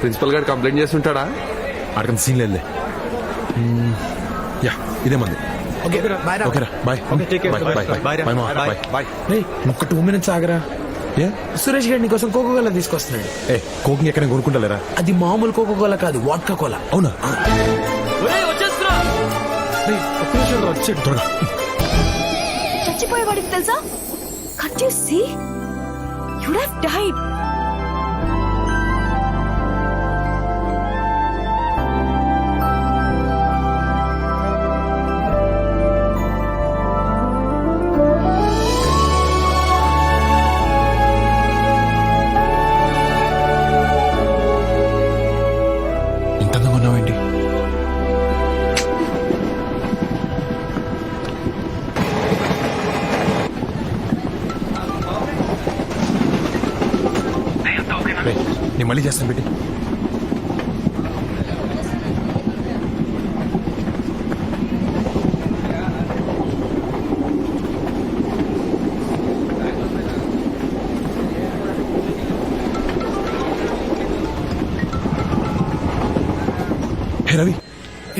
Principal గారు complaint చేస్తుంటాడా? అడగంత scene లేదులే. Yeah ఇదే మంది. ఓకేరా బాయ్. ఒక్క 2 minutes ఆగరా. సురేష్ గారు నీకోసం కోకోకోలా తీసుకొస్తున్నాడు. ఏ కోకింగ్ ఎక్కడ కొనుక్కుంటలేరా? అది మామూలు కోకోకోలా కాదు, వాడ్కా కోలా. అవునా? త్వరగా చచ్చిపోయేవాడికి తెలుసా? Can't you see? You'd have died. ఇంత అందంగా ఉన్నావేంటి? నేను మళ్ళీ చేస్తాను పెట్టి. హే రవి.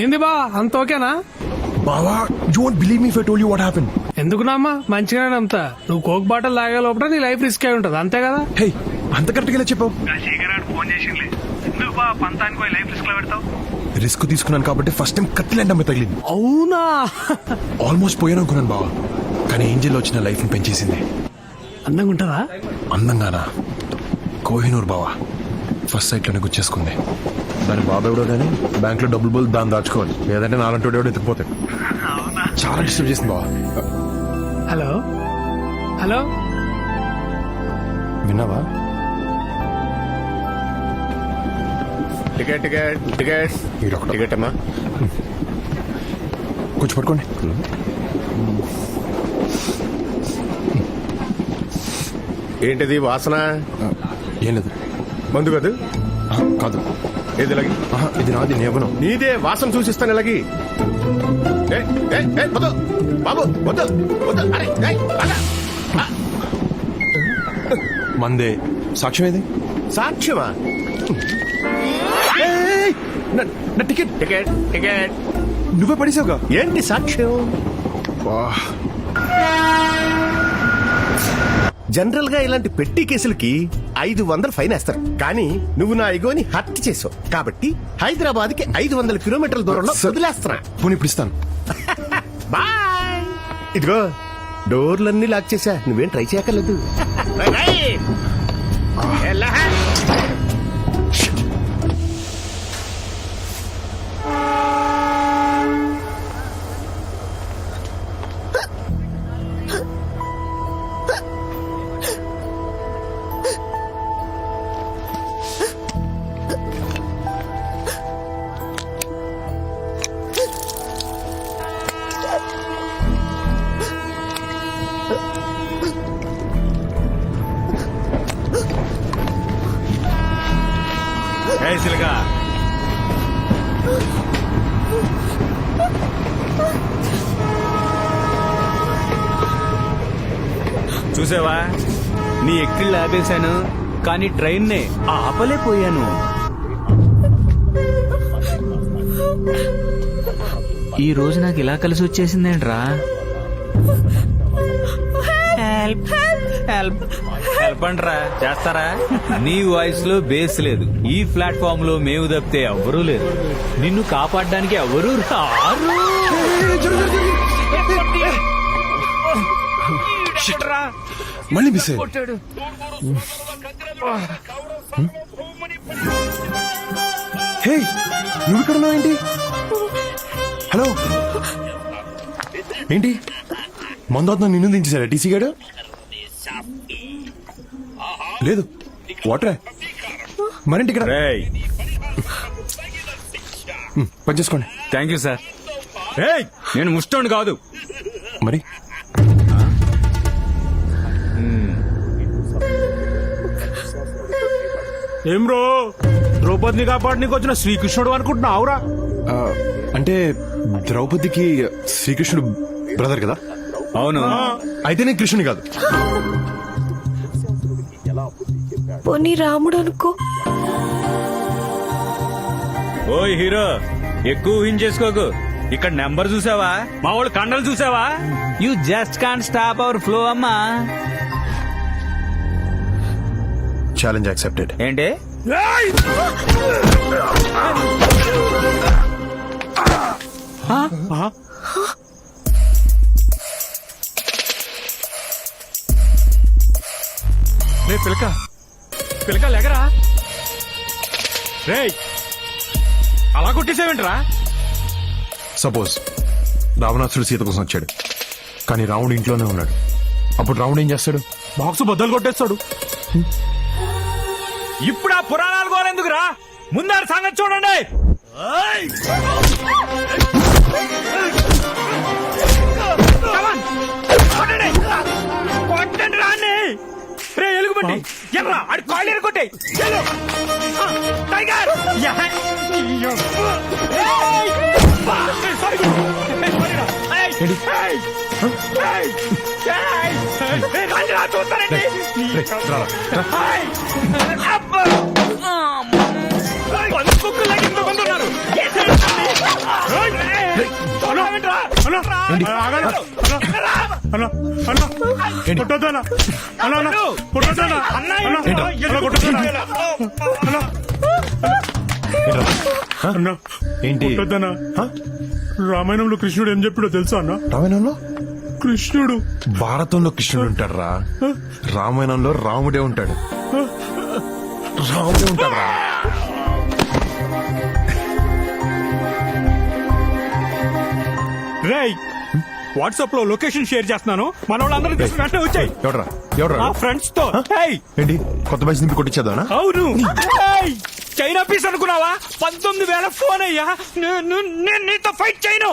ఏంది బా అంత ఓకేనా? బావా you won't believe me if I told you what happened. ఎందుకున్నామ్మా, మంచిగానే నమ్ముతా. నువ్వు కోక్ బాటల్ లాగే లోపల నీ లైఫ్ రిస్క్ అయి ఉంటది, అంతే కదా? హే అంత కరెక్ట్గా ఇలా చెప్పావు. ఫోన్ చేసింది. ఎందుకు బా పంతానికి లైఫ్ రిస్క్ లో పెడతావు? రిస్క్ తీసుకున్నాను కాబట్టి ఫస్ట్ టైం కత్తిలాంటి అమ్మాయి తగిలింది. అవునా? ఆల్మోస్ట్ పోయాను అనుకున్నాను బావా, కానీ ఏంజెల్ వచ్చిన లైఫ్ ని పెంచేసింది. అందంగా ఉంటుందా? అందంగానా? కోహినూర్ బావా ఫస్ట్ సైట్ లోనే గుచ్చేసుకుంది. దాని బాబు ఎవడో కానీ బ్యాంక్ లో డబ్బులు బోల్ దాన్ని దాచుకోవాలి, లేదంటే నాలంటోడు ఎవడో ఎత్తుకుపోతాడు. చాలా డిస్టర్బ్ చేసింది బావా. హలో హలో, విన్నావా? టికెట్ టికెట్ టికెట్ టికెట్ అమ్మా. కొంచెం పట్టుకోండి. ఏంటిది వాసన? ఏం లేదు. మందు కాదు? కాదు. ఏది ఇలాగి? ఇది నాది, నేను ఇవ్వను. నీదే, వాసన చూసిస్తాను ఇలాగి. వద్దు బాబు, వద్దు వద్దు. అరే అలా. మందే. సాక్ష్యం ఏది? సాక్ష్యమా? నా టికెట్. టికెట్ టికెట్ నువ్వే పడేసావుగా. ఏంటి సాక్ష్యం? జనరల్ గా ఇలాంటి పెట్టి కేసులకి 500 ఫైన్ వేస్తారు, కానీ నువ్వు నా ఇగోని హత్య చేసావు కాబట్టి హైదరాబాద్ కి 500 కిలోమీటర్ల దూరంలో వదిలేస్తున్నా. పోనీ ఇప్పుడు ఇస్తాను. బాయ్. ఇదిగో డోర్లన్నీ లాక్ చేశా, నువ్వేం ట్రై చేయక్కర్లేదు. చూసావా, నీ ఎక్కిళ్ళు ఆపేశాను కానీ ట్రైన్ నే ఆపలేకపోయాను. ఈ రోజు నాకు ఇలా కలిసి వచ్చేసిందేంట్రా? హెల్ప్ హెల్ప్ హెల్ప్ అంట్రా, చేస్తారా? నీ వాయిస్ లో బేస్ లేదు, ఈ ప్లాట్ఫామ్ లో మేము తప్పితే ఎవ్వరూ లేరు. నిన్ను కాపాడడానికి ఎవరూ రారు. మళ్ళీ మిస్ హే నువ్వు ఇక్కడ ఉన్నావు ఏంటి? హలో ఏంటి మందు నిన్ను దించేశారా టీసీ గారు? లేదు వాటరే. మరేంటి ఇక్కడ? పని చేసుకోండి. Thank you sir. నేను ముష్టోండి కాదు. మరి ఏం రో, ద్రౌపదిని కాపాడనీకి వచ్చిన శ్రీకృష్ణుడు అనుకుంటున్నావురా? అంటే ద్రౌపదికి శ్రీకృష్ణుడు బ్రదర్ కదా? అవును. అయితే నేను కృష్ణుని కాదు. పోనీ రాముడు అనుకో. ఓయ్ హీరో ఎక్కువ ఊహించేసుకోకు. ఇక్కడ నెంబర్ చూసావా, మా వాళ్ళు కండలు చూసావా? You just can't stop our flow అమ్మా. Challenge accepted. ఏంటి? రే పిలక పిలక లేకరా. రే అలా కొట్టేసావేంట్రా? సపోజ్ రావణాసుడు సీత కోసం వచ్చాడు, కానీ రావణుడు ఇంట్లోనే ఉన్నాడు. అప్పుడు రావణుడు ఏం చేస్తాడు? బాక్స్ బద్దలు కొట్టేస్తాడు. ఇప్పుడు ఆ పురాణాలు కోరేందుకురా, ముందారు సంగతి చూడండి. కొట్టండి రాన్ని. రే ఎలుగుబంటి ఎర్రా, అడి కాళ్ళు కొట్టే టైగర్. చూస్తారండి. ఏంటి? రామాయణంలో కృష్ణుడు ఏం చెప్పాడో తెలుసా అన్న? రామాయణంలో కృష్ణుడు భారతంలో కృష్ణుడు ఉంటాడు రా, రామాయణంలో రాముడే ఉంటాడు. రాముడే ఉంటాడు రా. రేయ్ వాట్సాప్ లో లొకేషన్ షేర్ చేస్తున్నాను, మన వాళ్ళందరూ తీసుకుని వెంటనే వచ్చాయి. ఎవడ్రా ఎవడ్రా? మా ఫ్రెండ్స్ తో. ఏయ్, ఏంటి కొత్త బైక్ నింపి కొట్టించేదానా? అవును. ఏయ్, చైనా పీస్ అనుకున్నావా? 19,000 ఫోన్ అయ్యా. నేను నీతో ఫైట్ చేయను.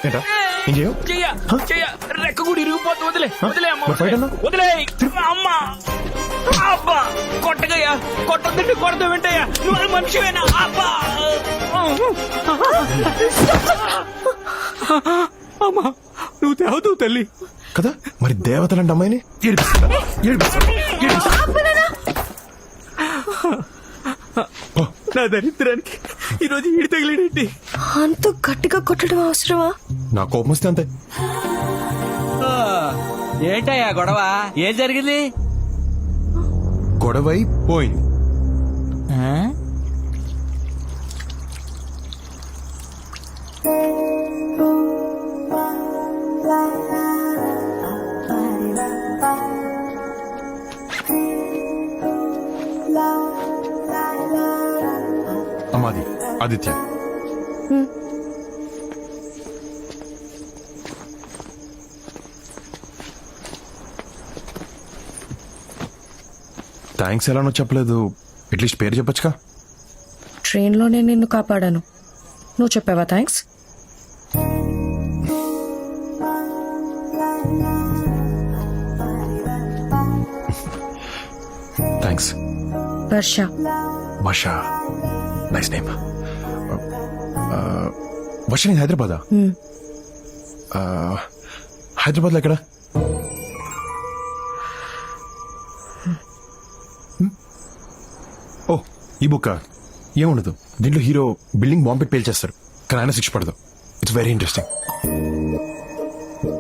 ఏంటా ఏం చేయవు? చెయ్య రెక్క కూడా ఇరిగిపోతుంది. వదిలే వదిలే అమ్మ, మరి fight అన్నా? వదిలే అమ్మా. అబ్బా కొట్టగయ్యా, కొట్టద్దంటే కొడతా వెంటయ్యా. నువ్వు మనిషివేనా? అబ్బా అమ్మా, నువ్వు తేవదు తల్లి కదా. మరి దేవతలంటే అమ్మాయిని ఏడిపిస్తాడా? ఏడిపిస్తాడా? నా దరిద్రానికి ఈరోజు ఈడి తగిలేడేంటి? అంత గట్టిగా కొట్టడం అవసరమా? నా కోపం వస్తే అంతే. ఏంటయ్యా గొడవ? ఏం జరిగింది? గొడవై పోయింది. అమ్మాది ఆదిత్య. థ్యాంక్స్ ఎలానో చెప్పలేదు, అట్లీస్ట్ పేరు చెప్పొచ్చుగా. ట్రైన్లోనే నిన్ను కాపాడాను, నువ్వు చెప్పావా థ్యాంక్స్? థ్యాంక్స్. వర్ష. వర్ష, నైస్ నేమ్. వర్ష నేను హైదరాబాదా? హైదరాబాద్లో ఎక్కడ? ఓ ఈ బుక్ ఏముండదు, దీంట్లో హీరో బిల్డింగ్ బాంబ్ పెట్టి పేల్చేస్తారు, కానీ ఆయన శిక్ష పడదు. It's very interesting.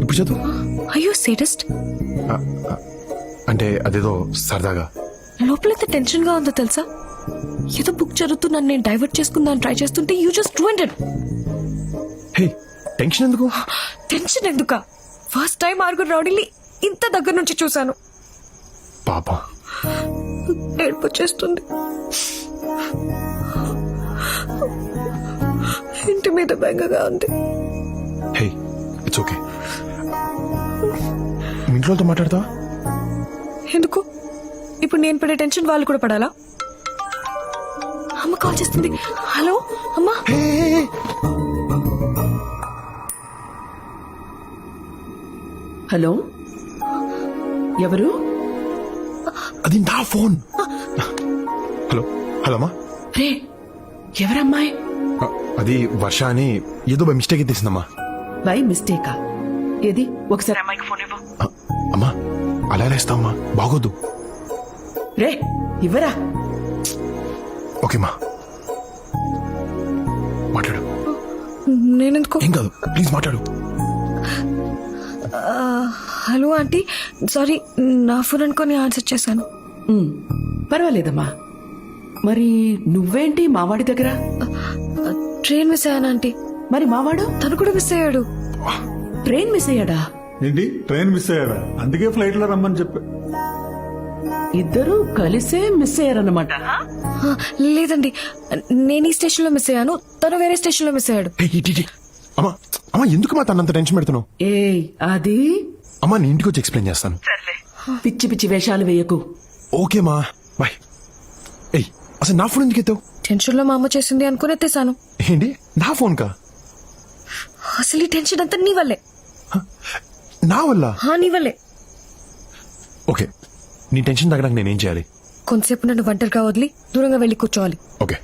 ఇప్పుడు చదువు. అయ్యో సేటెస్ట్. అంటే అదేదో సరదాగా. లోపలైతే టెన్షన్ గా ఉందో తెలుసా? ఏదో బుక్ చదువుతున్నాను నేను డైవర్ట్ చేసుకుందాం ట్రై చేస్తుంటే you just ruined it. Hey tension ఎందుకు? టెన్షన్ ఎందుక? ఫస్ట్ టైం ఆరుగురు రౌడీని ఇంత దగ్గర నుంచి చూశాను. పాప ఏడుపు వచ్చేస్తుంది. ఇంటి మీద బెంగగా ఉంది. Hey it's okay. మీ ఇంట్లో మాట్లాడతావా? ఎందుకు? ఇప్పుడు నేను పడే టెన్షన్ వాళ్ళు కూడా పడాలా? అమ్మ కాల్ చేస్తుంది. హలో అమ్మా. హలో, ఎవరు? అది నా ఫోన్. హలో హలో అమ్మా. రే, ఎవరమ్మాయి? అది వర్ష అని ఏదో బై మిస్టేక్ తీసిందమ్మా. బై మిస్టేకా? ఏది ఒకసారి అమ్మాయికి ఫోన్ ఇవ్వు. అమ్మా అలా ఎలా ఇస్తావమ్మా, బాగోద్దు. రే ఇవ్వరా. ఓకేమ్మా. మాట్లాడు. నేనెందుకు? ఏం కాదు, ప్లీజ్ మాట్లాడు. హలో ఆంటీ, సారీ, నా ఫోన్ అనుకొని ఆన్సర్ చేశాను. పర్వాలేదమ్మా. మరి నువ్వేంటి మావాడి దగ్గర? ట్రైన్ మిస్ అయ్యాను ఆంటీ. మరి మావాడు తను కూడా మిస్ అయ్యాడు. ట్రైన్ మిస్ అయ్యాడా? ఏంటి ట్రైన్ మిస్ అయ్యారా? అందుకే ఫ్లైట్ లో రమ్మని చెప్పా. ఇద్దరు కలిసే మిస్ అయ్యారన్నమాట. ఆ, లేదండి, నేను ఈ స్టేషన్ లో మిస్ అయ్యాను, తను వేరే స్టేషన్ లో మిస్ అయ్యాడు. ఏయ్, ఇటు, ఇటు. అమ్మా అమ్మా, ఎందుకు మా తనంత టెన్షన్ పెడుతున్నావు? ఏయ్ అది అమ్మా, నేను ఇంటికి వచ్చి ఎక్స్ప్లెయిన్ చేస్తాను. పిచ్చి పిచ్చి వేషాలు వేయకు. ఓకే మా, బాయ్. ఏయ్, అసలు నా ఫోన్ ఎందుకు ఎత్తావు? టెన్షన్ లో మా అమ్మ చేసింది అనుకుని ఎత్తేసాను. ఏంటి, నా ఫోన్ కా? అసలు ఈ టెన్షన్ అంతా నీ వల్లే. నా వల్ల? నీ వల్లే. ఓకే, నీ టెన్షన్ తగ్గడానికి నేనేం చేయాలి? కొంతసేపు నన్ను ఒంటరిగా వదిలి దూరంగా వెళ్ళి కూర్చోవాలి. ఓకే.